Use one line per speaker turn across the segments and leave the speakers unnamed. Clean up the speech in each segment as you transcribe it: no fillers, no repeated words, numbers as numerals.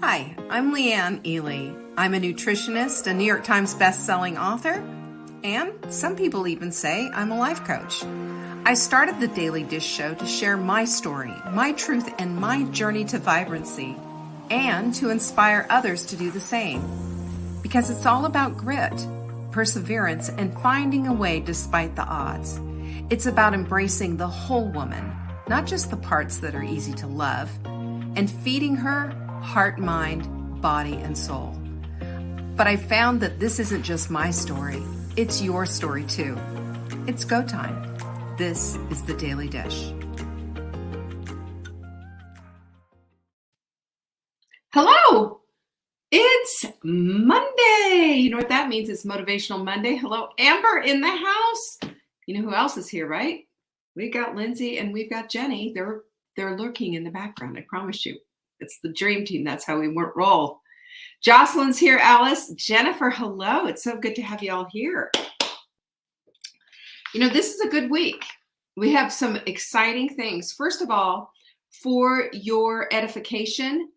Hi, I'm Leanne Ely. I'm a nutritionist, a New York Times best-selling author, and some people even say I'm a life coach. I started the Daily Dish Show to share my story, my truth, and my journey to vibrancy, and to inspire others to do the same. Because it's all about grit, perseverance, and finding a way despite the odds. It's about embracing the whole woman, not just the parts that are easy to love, and feeding her heart, mind, body, and soul. But I found that this isn't just my story, it's your story too. It's go time. This is the Daily Dish. Hello! It's Monday! You know what that means? It's Motivational Monday. Hello, Amber in the house. You know who else is here, right? We've got Lindsay and we've got Jenny. They're lurking in the background, I promise you. It's the dream team. That's how we roll. Jocelyn's here, Alice. Jennifer, hello. It's so good to have you all here. You know, this is a good week. We have some exciting things. First of all, for your edification,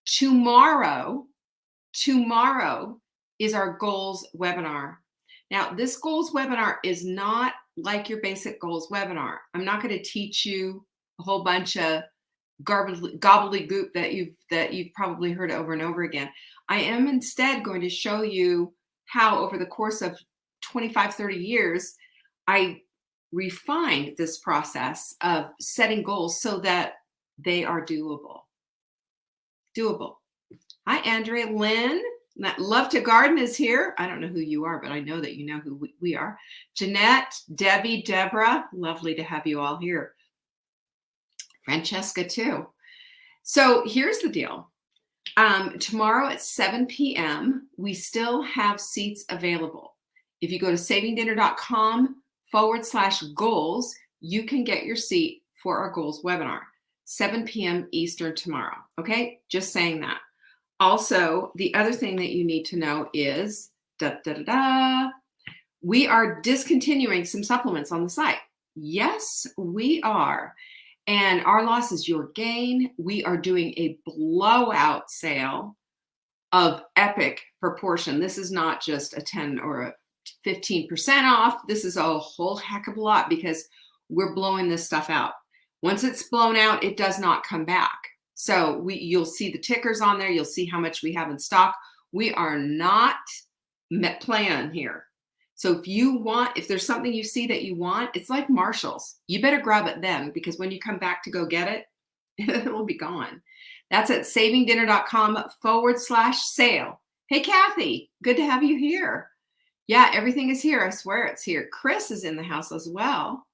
tomorrow is our goals webinar. Now, this goals webinar is not like your basic goals webinar. I'm not going to teach you a whole bunch of gobbledygook that you've probably heard over and over again. I am instead going to show you how over the course of 25, 30 years, I refined this process of setting goals so that they are doable. Hi, Andrea. Lynn, Love to Garden is here. I don't know who you are, but I know that you know who we are. Jeanette, Debbie, Deborah, lovely to have you all here. Francesca too. So here's the deal. Tomorrow at 7 p.m., we still have seats available. If you go to savingdinner.com/goals, you can get your seat for our goals webinar, 7 p.m. Eastern tomorrow. Okay, just saying that. Also, the other thing that you need to know is we are discontinuing some supplements on the site. Yes, we are. And our loss is your gain. We are doing a blowout sale of epic proportion. This is not just a 10 or a 15% off. This is a whole heck of a lot because we're blowing this stuff out. Once it's blown out, it does not come back. So you'll see the tickers on there. You'll see how much we have in stock. We are not playing here. So if there's something you see that you want, it's like Marshalls. You better grab it then because when you come back to go get it, it'll be gone. That's at savingdinner.com/sale. Hey, Kathy, good to have you here. Yeah, everything is here. I swear it's here. Chris is in the house as well.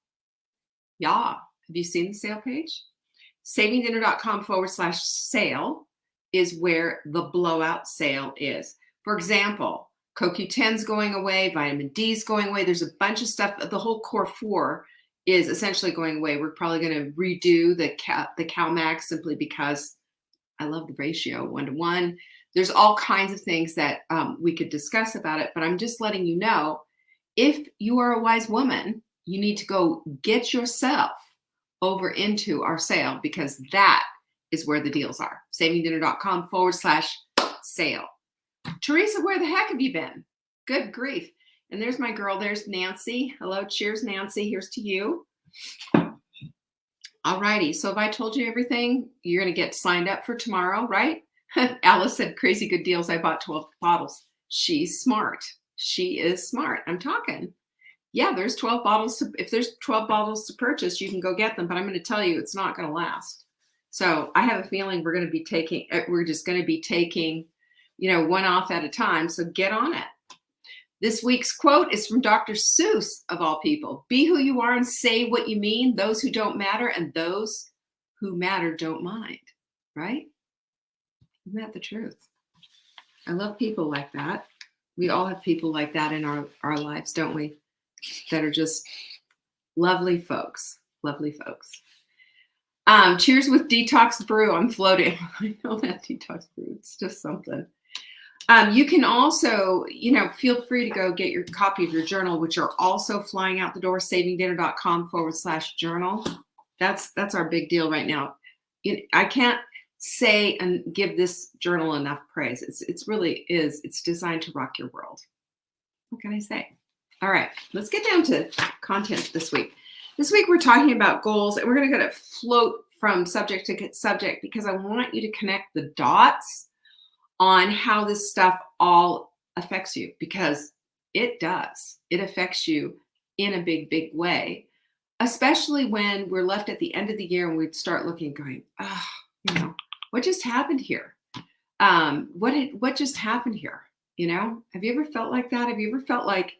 Yeah. Have you seen the sale page? savingdinner.com/sale is where the blowout sale is. For example, CoQ10's going away, vitamin D's going away. There's a bunch of stuff. The whole core 4 is essentially going away. We're probably going to redo the CalMag simply because I love the ratio 1-to-1. There's all kinds of things that we could discuss about it, but I'm just letting you know, if you are a wise woman, you need to go get yourself over into our sale because that is where the deals are. savingdinner.com/sale. Teresa, where the heck have you been? Good grief. And there's my girl. There's Nancy. Hello. Cheers, Nancy. Here's to you. All righty. So if I told you everything, you're going to get signed up for tomorrow, right? Alice said, crazy good deals. I bought 12 bottles. She's smart. She is smart. I'm talking. Yeah, there's 12 bottles. If there's 12 bottles to purchase, you can go get them. But I'm going to tell you, it's not going to last. So I have a feeling we're just going to be taking one off at a time. So get on it. This week's quote is from Dr. Seuss, of all people. Be who you are and say what you mean. Those who don't matter and those who matter don't mind. Right? Isn't that the truth? I love people like that. We all have people like that in our lives, don't we? That are just lovely folks. Lovely folks. Cheers with Detox Brew. I'm floating. I know that Detox Brew. It's just something. You can also, feel free to go get your copy of your journal, which are also flying out the door, savingdinner.com/journal. That's our big deal right now. I can't say and give this journal enough praise. It's really is. It's designed to rock your world. What can I say? All right, let's get down to content this week. This week we're talking about goals, and we're going to float from subject to subject because I want you to connect the dots on how this stuff all affects you, because it does. It affects you in a big, big way, especially when we're left at the end of the year and we start looking, going, oh, what just happened here? What just happened here? Have you ever felt like that? Have you ever felt like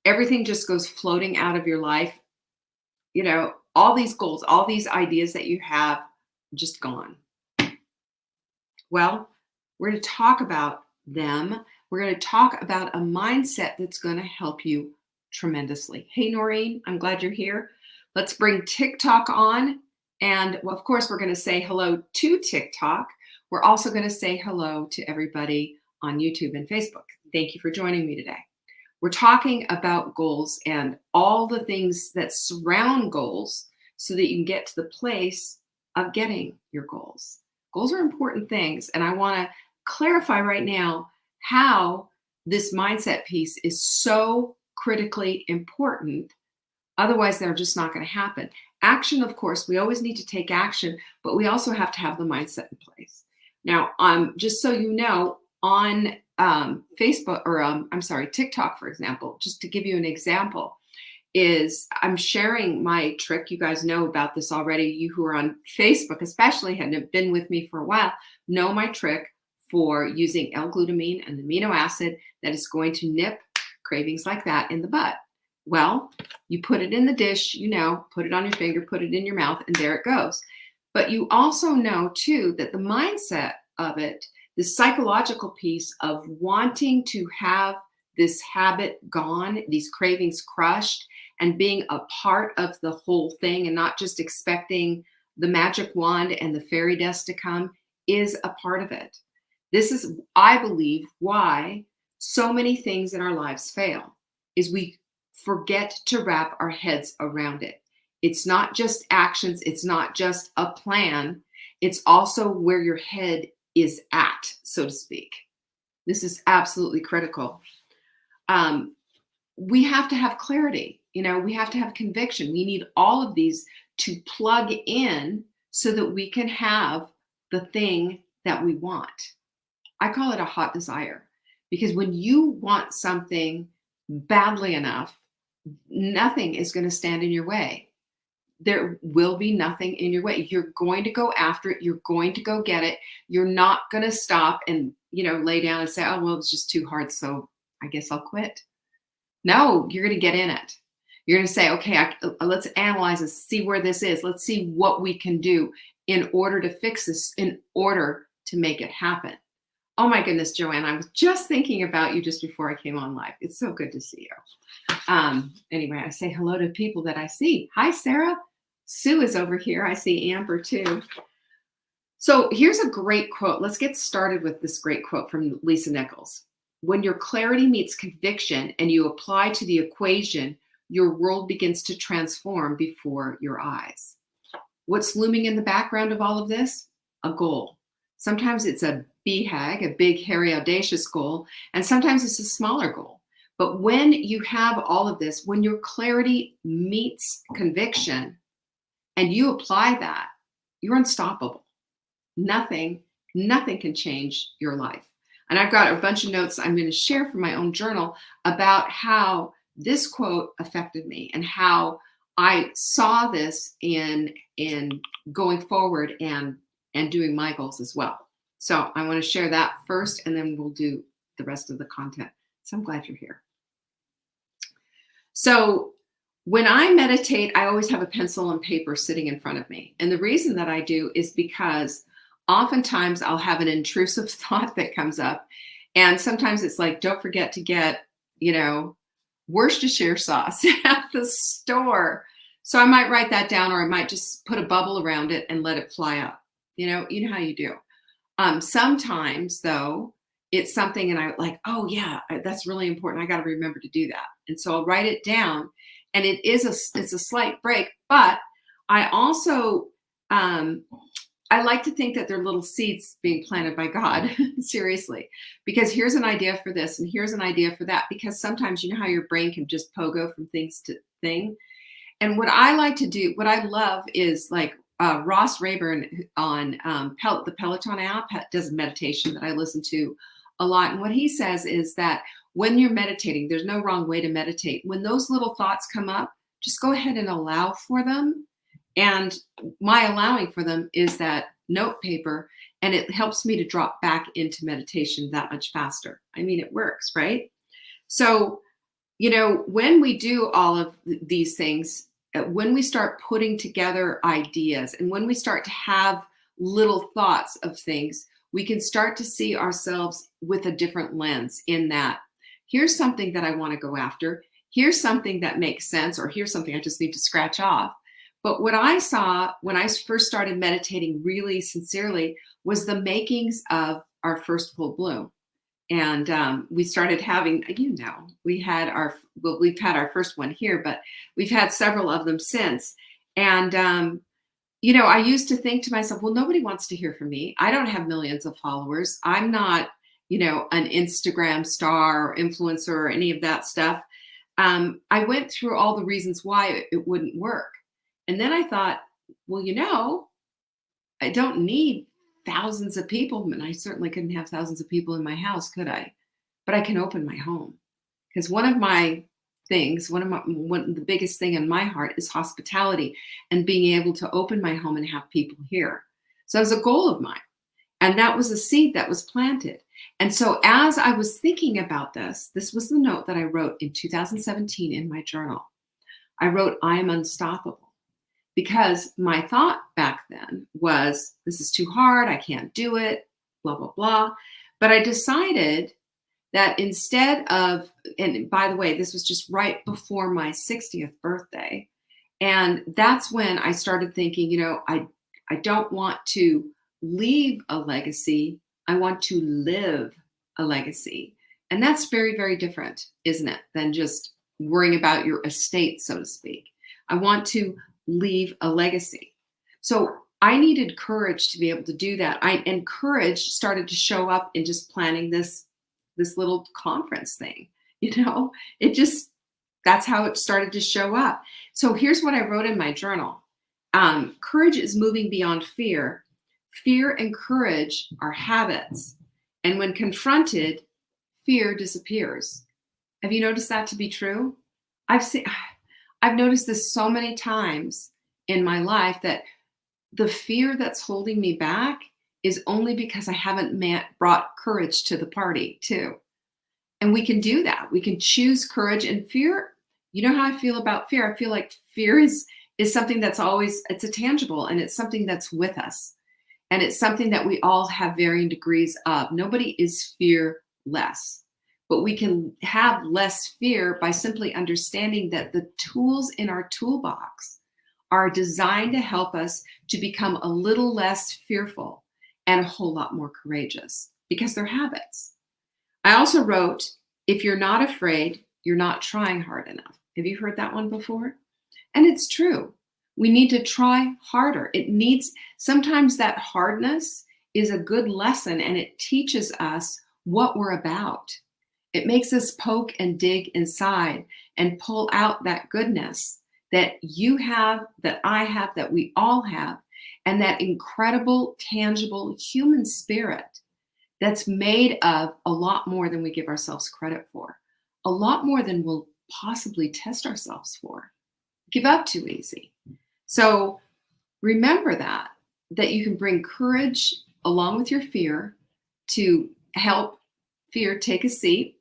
everything just goes floating out of your life? All these goals, all these ideas that you have, just gone. Well, we're going to talk about them. We're going to talk about a mindset that's going to help you tremendously. Hey, Noreen, I'm glad you're here. Let's bring TikTok on. And well, of course, we're going to say hello to TikTok. We're also going to say hello to everybody on YouTube and Facebook. Thank you for joining me today. We're talking about goals and all the things that surround goals so that you can get to the place of getting your goals. Goals are important things. And I want to clarify right now how this mindset piece is so critically important. Otherwise, they're just not going to happen. Action, of course, we always need to take action, but we also have to have the mindset in place. Now, just so you know, on Facebook or TikTok, for example, just to give you an example, is I'm sharing my trick. You guys know about this already. You who are on Facebook, especially, have been with me for a while, know my trick for using L-glutamine, an amino acid that is going to nip cravings like that in the bud. Well, you put it in the dish, put it on your finger, put it in your mouth, and there it goes. But you also know, too, that the mindset of it, the psychological piece of wanting to have this habit gone, these cravings crushed, and being a part of the whole thing and not just expecting the magic wand and the fairy dust to come, is a part of it. This is, I believe, why so many things in our lives fail, is we forget to wrap our heads around it. It's not just actions. It's not just a plan. It's also where your head is at, so to speak. This is absolutely critical. We have to have clarity. We have to have conviction. We need all of these to plug in so that we can have the thing that we want. I call it a hot desire, because when you want something badly enough, nothing is going to stand in your way. There will be nothing in your way. You're going to go after it. You're going to go get it. You're not going to stop and, lay down and say, oh, well, it's just too hard, so I guess I'll quit. No, you're going to get in it. You're going to say, okay, let's analyze and see where this is. Let's see what we can do in order to fix this, in order to make it happen. Oh my goodness, Joanne, I was just thinking about you just before I came on live. It's so good to see you. Anyway, I say hello to people that I see. Hi, Sarah. Sue is over here. I see Amber too. So here's a great quote. Let's get started with this great quote from Lisa Nichols. When your clarity meets conviction and you apply to the equation, your world begins to transform before your eyes. What's looming in the background of all of this? A goal. Sometimes it's a BHAG, a big, hairy, audacious goal, and sometimes it's a smaller goal. But when you have all of this, when your clarity meets conviction and you apply that, you're unstoppable. Nothing can change your life. And I've got a bunch of notes I'm going to share from my own journal about how this quote affected me and how I saw this in going forward and doing my goals as well. So I want to share that first, and then we'll do the rest of the content. So I'm glad you're here. So when I meditate, I always have a pencil and paper sitting in front of me. And the reason that I do is because oftentimes I'll have an intrusive thought that comes up. And sometimes it's like, don't forget to get, Worcestershire sauce at the store. So I might write that down, or I might just put a bubble around it and let it fly up. You know how you do. Sometimes though, it's something and I like, oh yeah, that's really important. I got to remember to do that. And so I'll write it down, and it's a slight break, but I also, I I like to think that they're little seeds being planted by God, seriously, because here's an idea for this and here's an idea for that. Because sometimes you know how your brain can just pogo from things to thing. And what I like to do, what I love is like Ross Rayburn on the Peloton app does a meditation that I listen to a lot. And what he says is that when you're meditating, there's no wrong way to meditate. When those little thoughts come up, just go ahead and allow for them. And my allowing for them is that note paper, and it helps me to drop back into meditation that much faster. I mean, it works, right? So, when we do all of these things, when we start putting together ideas and when we start to have little thoughts of things, we can start to see ourselves with a different lens in that here's something that I want to go after. Here's something that makes sense, or here's something I just need to scratch off. But what I saw when I first started meditating really sincerely was the makings of our first full bloom. And we started having, we've had our first one here, but we've had several of them since. And, I used to think to myself, well, nobody wants to hear from me. I don't have millions of followers. I'm not, an Instagram star or influencer or any of that stuff. I went through all the reasons why it wouldn't work. And then I thought, well, I don't need thousands of people, and I certainly couldn't have thousands of people in my house, could I? But I can open my home, because one of the biggest thing in my heart is hospitality and being able to open my home and have people here. So it was a goal of mine, and that was a seed that was planted. And so as I was thinking about this was the note that I wrote in 2017 in my journal. I wrote, I am unstoppable. Because my thought back then was, this is too hard, I can't do it, blah, blah, blah. But I decided that instead of, and by the way, this was just right before my 60th birthday. And that's when I started thinking, I don't want to leave a legacy. I want to live a legacy. And that's very, very different, isn't it? Than just worrying about your estate, so to speak. I want to leave a legacy. So I needed courage to be able to do that. And courage started to show up in just planning this little conference thing. That's how it started to show up. So here's what I wrote in my journal. Courage is moving beyond fear. Fear and courage are habits. And when confronted, fear disappears. Have you noticed that to be true? I've noticed this so many times in my life that the fear that's holding me back is only because I haven't brought courage to the party too. And we can do that. We can choose courage and fear. You know how I feel about fear? I feel like fear is something that's it's a tangible, and it's something that's with us. And it's something that we all have varying degrees of. Nobody is fearless. But we can have less fear by simply understanding that the tools in our toolbox are designed to help us to become a little less fearful and a whole lot more courageous, because they're habits. I also wrote, if you're not afraid, you're not trying hard enough. Have you heard that one before? And it's true. We need to try harder. Sometimes that hardness is a good lesson, and it teaches us what we're about. It makes us poke and dig inside and pull out that goodness that you have, that I have, that we all have, and that incredible, tangible human spirit that's made of a lot more than we give ourselves credit for, a lot more than we'll possibly test ourselves for. Give up too easy. So remember that you can bring courage along with your fear to help fear take a seat.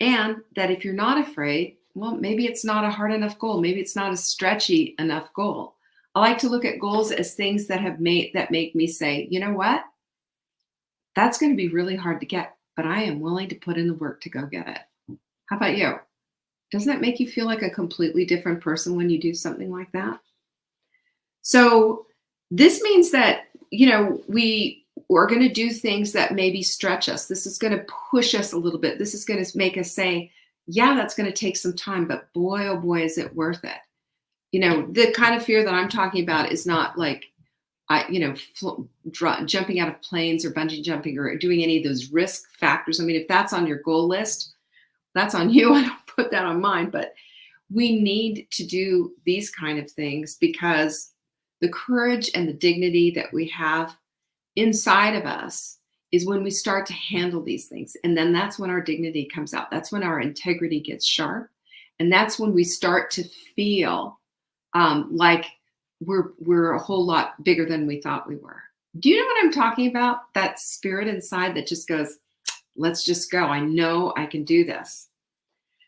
And that if you're not afraid, well, maybe it's not a hard enough goal. Maybe it's not a stretchy enough goal. I like to look at goals as things that make me say, you know what? That's going to be really hard to get, but I am willing to put in the work to go get it. How about you? Doesn't that make you feel like a completely different person when you do something like that? So this means that, we're going to do things that maybe stretch us. This is going to push us a little bit. This is going to make us say, yeah, that's going to take some time, but boy, oh boy, is it worth it. The kind of fear that I'm talking about is not like jumping out of planes or bungee jumping or doing any of those risk factors. I mean, if that's on your goal list, that's on you. I don't put that on mine, but we need to do these kind of things because the courage and the dignity that we have inside of us is when we start to handle these things. And then that's when our dignity comes out. That's when our integrity gets sharp. And that's when we start to feel like we're a whole lot bigger than we thought we were. Do you know what I'm talking about? That spirit inside that just goes, let's just go. I know I can do this.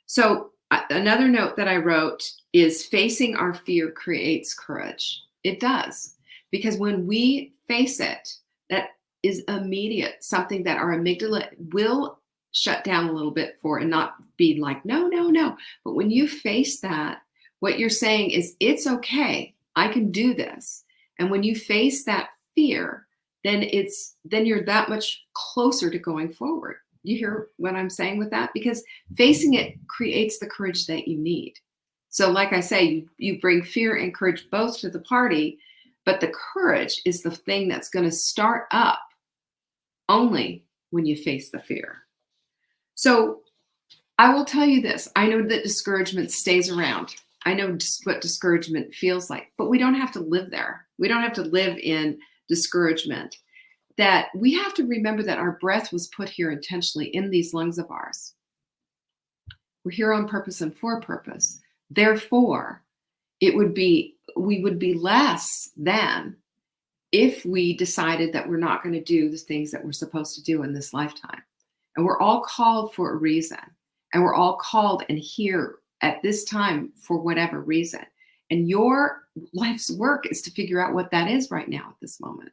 So another note that I wrote is facing our fear creates courage. It does. Because when we face it, that is immediate, something that our amygdala will shut down a little bit for and not be like, no, no, no. But when you face that, what you're saying is, it's okay. I can do this. And when you face that fear, then you're that much closer to going forward. You hear what I'm saying with that? Because facing it creates the courage that you need. So like I say, you bring fear and courage both to the party, but the courage is the thing that's going to start up only when you face the fear. So I will tell you this. I know that discouragement stays around. I know what discouragement feels like, but we don't have to live there. We don't have to live in discouragement. That we have to remember that our breath was put here intentionally in these lungs of ours. We're here on purpose and for purpose. Therefore, we would be less than if we decided that we're not going to do the things that we're supposed to do in this lifetime. And we're all called for a reason. And we're all called and here at this time for whatever reason. And your life's work is to figure out what that is right now at this moment.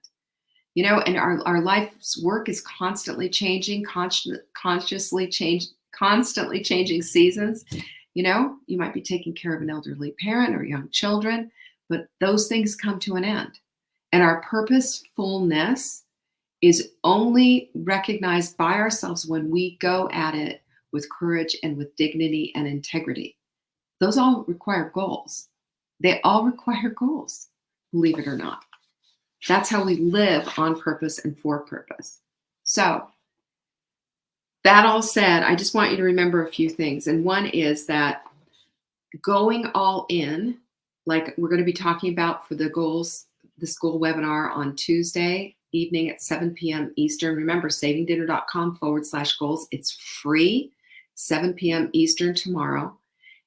And our life's work is constantly changing, constantly changing seasons. You might be taking care of an elderly parent or young children, but those things come to an end. And our purposefulness is only recognized by ourselves when we go at it with courage and with dignity and integrity. Those all require goals. They all require goals, believe it or not. That's how we live on purpose and for purpose. So that all said, I just want you to remember a few things. And one is that going all in, like we're going to be talking about for the goals, this goal webinar on Tuesday evening at 7 p.m. Eastern. Remember, savingdinner.com/goals. It's free, 7 p.m. Eastern tomorrow.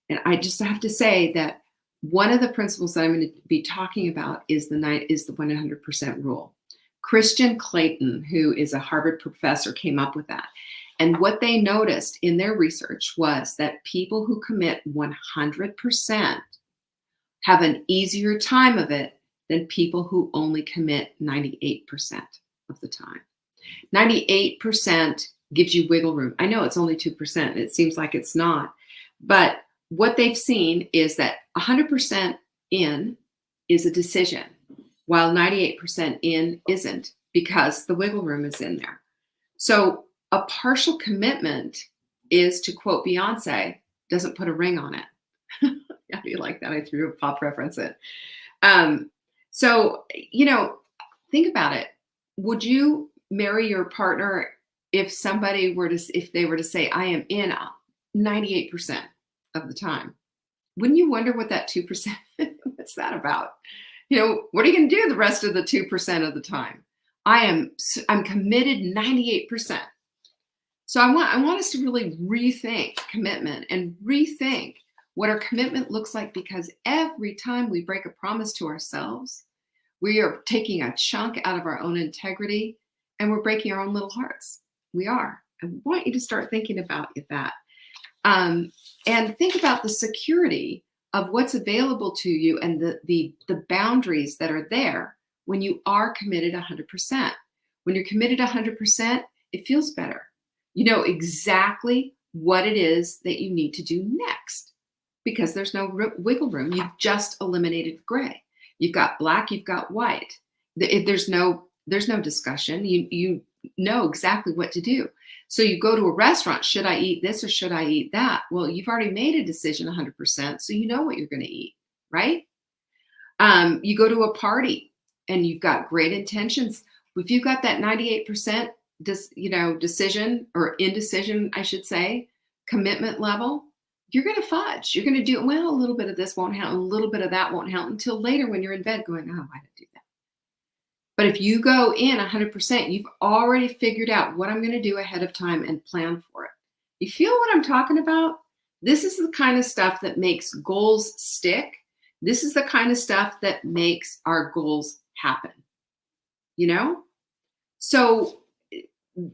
And I just have to say that one of the principles that I'm going to be talking about is the 100% rule. Christian Clayton, who is a Harvard professor, came up with that. And what they noticed in their research was that people who commit 100% have an easier time of it than people who only commit 98% of the time. 98% gives you wiggle room. I know it's only 2%. It seems like it's not. But what they've seen is that 100% in is a decision, while 98% in isn't, because the wiggle room is in there. So a partial commitment is, to quote Beyonce, doesn't put a ring on it. How do you like that? I threw a pop reference in. So, think about it. Would you marry your partner if they were to say, I am in 98% of the time? Wouldn't you wonder what that 2%, what's that about? What are you going to do the rest of the 2% of the time? I'm committed 98%. So I want us to really rethink commitment and rethink what our commitment looks like, because every time we break a promise to ourselves, we are taking a chunk out of our own integrity and we're breaking our own little hearts. We are. I want you to start thinking about that. And think about the security of what's available to you and the boundaries that are there when you are committed 100%. When you're committed 100%, it feels better. You know exactly what it is that you need to do next, because there's no wiggle room. You've just eliminated gray. You've got black, you've got white. There's no discussion. You know exactly what to do. So you go to a restaurant, should I eat this or should I eat that? Well, you've already made a decision 100%, so you know what you're going to eat, right? You go to a party and you've got great intentions, if you've got that 98% decision or indecision, I should say, commitment level, you're going to fudge. You're going to do, well, a little bit of this won't happen, a little bit of that won't happen until later when you're in bed going, oh, why did I do that? But if you go in 100%, you've already figured out what I'm going to do ahead of time and plan for it. You feel what I'm talking about? This is the kind of stuff that makes goals stick. This is the kind of stuff that makes our goals happen, you know? So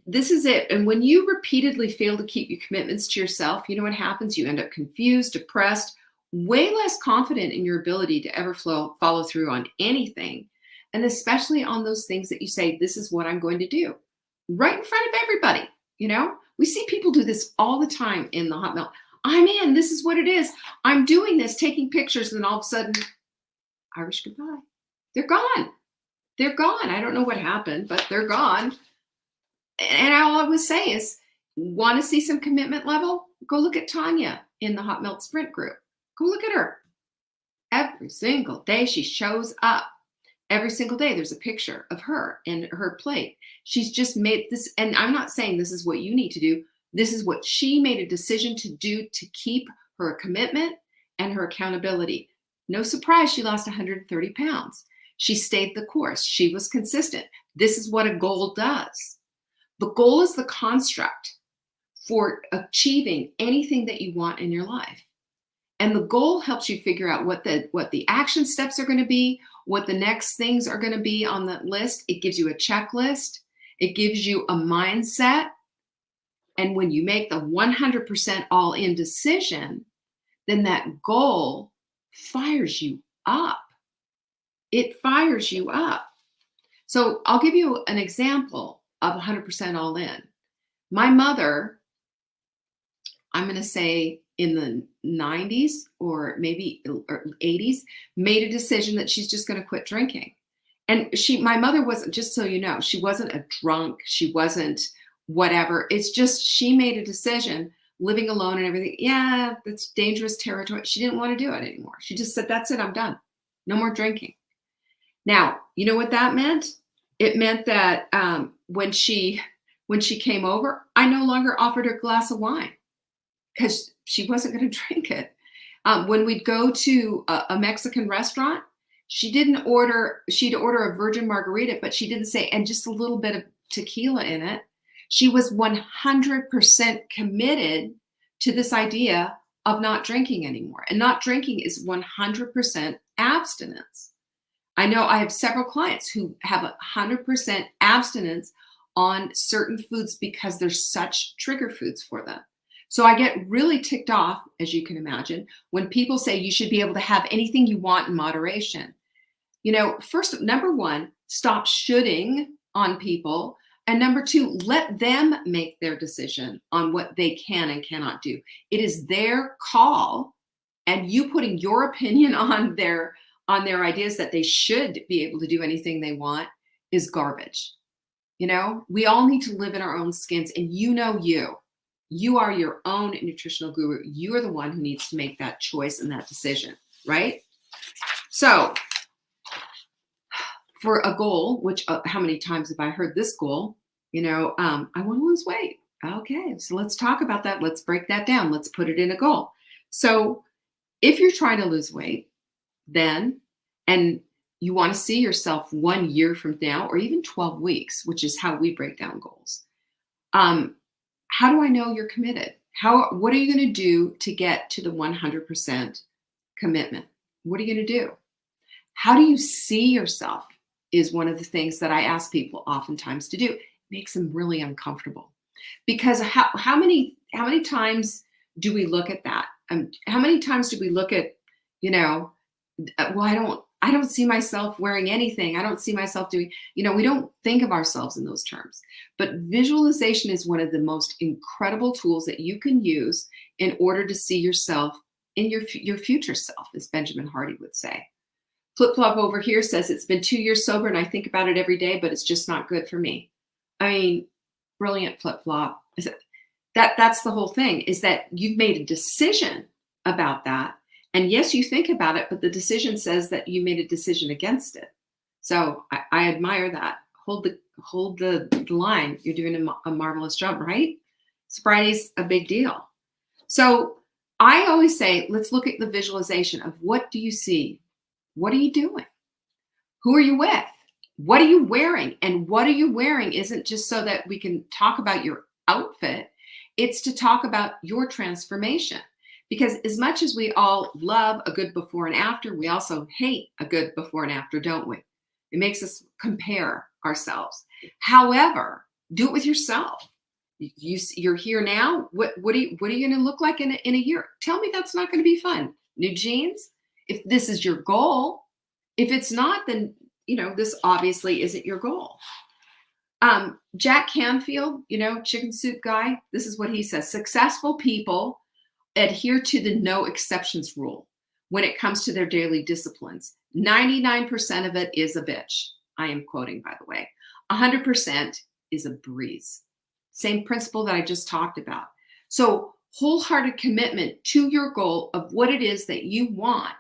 this is it. And when you repeatedly fail to keep your commitments to yourself, you know what happens? You end up confused, depressed, way less confident in your ability to ever follow through on anything. And especially on those things that you say, this is what I'm going to do right in front of everybody. You know, we see people do this all the time in the hot milk. I'm in, this is what it is. I'm doing this, taking pictures, and then all of a sudden, Irish goodbye. They're gone. They're gone. I don't know what happened, but they're gone. And all I would say is, want to see some commitment level? Go look at Tanya in the Hot Milk Sprint group. Go look at her. Every single day she shows up. Every single day there's a picture of her and her plate. She's just made this, and I'm not saying this is what you need to do. This is what she made a decision to do to keep her commitment and her accountability. No surprise she lost 130 pounds. She stayed the course. She was consistent. This is what a goal does. The goal is the construct for achieving anything that you want in your life. And the goal helps you figure out what the action steps are going to be, what the next things are going to be on the list. It gives you a checklist. It gives you a mindset. And when you make the 100% all-in decision, then that goal fires you up. It fires you up. So I'll give you an example of 100% all-in. My mother, I'm going to say in the 90s or maybe 80s, made a decision that she's just going to quit drinking. And my mother wasn't, just so you know, she wasn't a drunk. She wasn't whatever. It's just she made a decision, living alone and everything. Yeah, that's dangerous territory. She didn't want to do it anymore. She just said, that's it, I'm done. No more drinking. Now, you know what that meant? It meant that when she came over, I no longer offered her a glass of wine because she wasn't going to drink it. When we'd go to a Mexican restaurant, she'd order a virgin margarita, but she didn't say, and just a little bit of tequila in it. She was 100% committed to this idea of not drinking anymore. And not drinking is 100% abstinence. I know I have several clients who have 100% abstinence on certain foods because they're such trigger foods for them. So I get really ticked off, as you can imagine, when people say you should be able to have anything you want in moderation. You know, first, number one, stop shoulding on people. And number two, let them make their decision on what they can and cannot do. It is their call, and you putting your opinion on their ideas that they should be able to do anything they want is garbage. You know, we all need to live in our own skins, and you are your own nutritional guru. You are the one who needs to make that choice and that decision, right? So for a goal, which how many times have I heard this goal? You know, I want to lose weight. Okay, so let's talk about that. Let's break that down. Let's put it in a goal. So if you're trying to lose weight, then, and you want to see yourself 1 year from now, or even 12 weeks, which is how we break down goals. How do I know you're committed? What are you going to do to get to the 100% commitment? What are you going to do? How do you see yourself is one of the things that I ask people oftentimes to do. It makes them really uncomfortable because how many times do we look at that? How many times do we look at, you know, well, I don't see myself wearing anything. I don't see myself doing, you know, we don't think of ourselves in those terms. But visualization is one of the most incredible tools that you can use in order to see yourself in your future self, as Benjamin Hardy would say. Flip Flop over here says, it's been 2 years sober and I think about it every day, but it's just not good for me. I mean, brilliant, Flip Flop. That's the whole thing, is that you've made a decision about that. And yes, you think about it, but the decision says that you made a decision against it. So I admire that. Hold the line. You're doing a marvelous job, right? Sobriety's a big deal. So I always say, let's look at the visualization of what do you see? What are you doing? Who are you with? What are you wearing? And what are you wearing isn't just so that we can talk about your outfit. It's to talk about your transformation. Because as much as we all love a good before and after, we also hate a good before and after, don't we? It makes us compare ourselves. However, do it with yourself. You're here now. What are you going to look like in a year? Tell me that's not going to be fun. New jeans? If this is your goal, if it's not, then this obviously isn't your goal. Jack Canfield, chicken soup guy, this is what he says. Successful people adhere to the no exceptions rule when it comes to their daily disciplines. 99% of it is a bitch. I am quoting, by the way. 100% is a breeze. Same principle that I just talked about. So wholehearted commitment to your goal of what it is that you want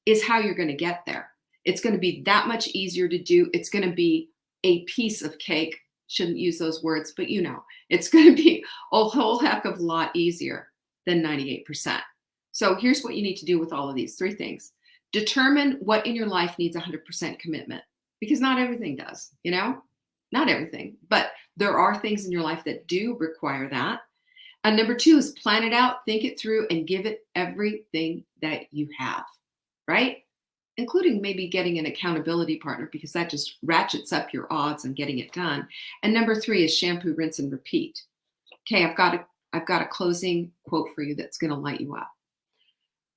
is how you're going to get there. It's going to be that much easier to do. It's going to be a piece of cake. Shouldn't use those words, but it's going to be a whole heck of a lot easier than 98%. So here's what you need to do with all of these 3 things. Determine what in your life needs 100% commitment, because not everything does, not everything, but there are things in your life that do require that. And number 2 is plan it out, think it through, and give it everything that you have, right? Including maybe getting an accountability partner, because that just ratchets up your odds on getting it done. And number 3 is shampoo, rinse, and repeat. Okay, I've got a closing quote for you that's going to light you up.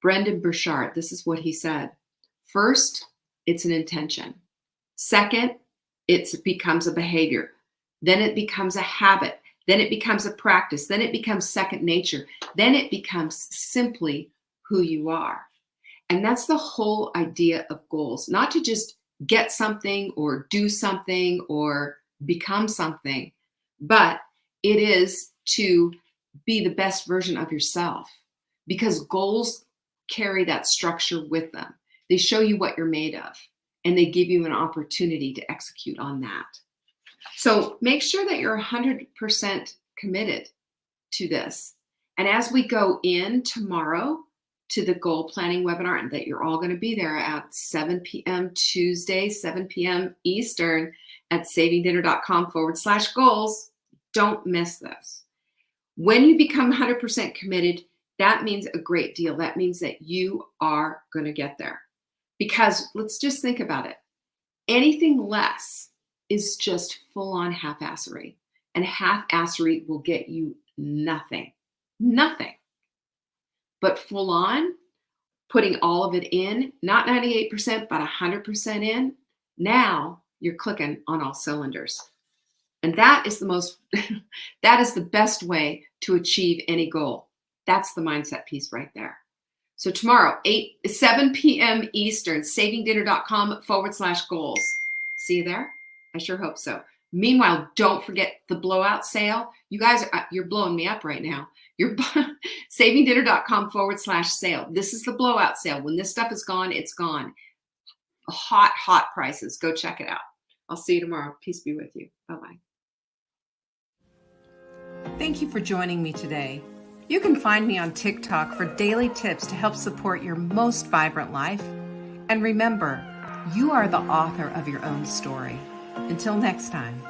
Brendan Burchard, this is what he said. First, it's an intention. Second, it becomes a behavior. Then it becomes a habit. Then it becomes a practice. Then it becomes second nature. Then it becomes simply who you are. And that's the whole idea of goals, not to just get something or do something or become something, but it is to be the best version of yourself, because goals carry that structure with them. They show you what you're made of, and they give you an opportunity to execute on that. So make sure that you're 100% committed to this. And as we go in tomorrow to the goal planning webinar, and that you're all going to be there at 7 p.m. Tuesday, 7 p.m. Eastern at savingdinner.com/goals. Don't miss this. When you become 100% committed, that means a great deal. That means that you are going to get there. Because let's just think about it. Anything less is just full-on half-assery. And half-assery will get you nothing. Nothing. But full-on, putting all of it in, not 98%, but 100% in, now you're clicking on all cylinders. And that is that is the best way to achieve any goal. That's the mindset piece right there. So tomorrow, 7 p.m. Eastern, savingdinner.com/goals. See you there? I sure hope so. Meanwhile, don't forget the blowout sale. You guys, you're blowing me up right now. You're savingdinner.com/sale. This is the blowout sale. When this stuff is gone, it's gone. Hot, hot prices. Go check it out. I'll see you tomorrow. Peace be with you. Bye-bye.
Thank you for joining me today. You can find me on TikTok for daily tips to help support your most vibrant life. And remember, you are the author of your own story. Until next time.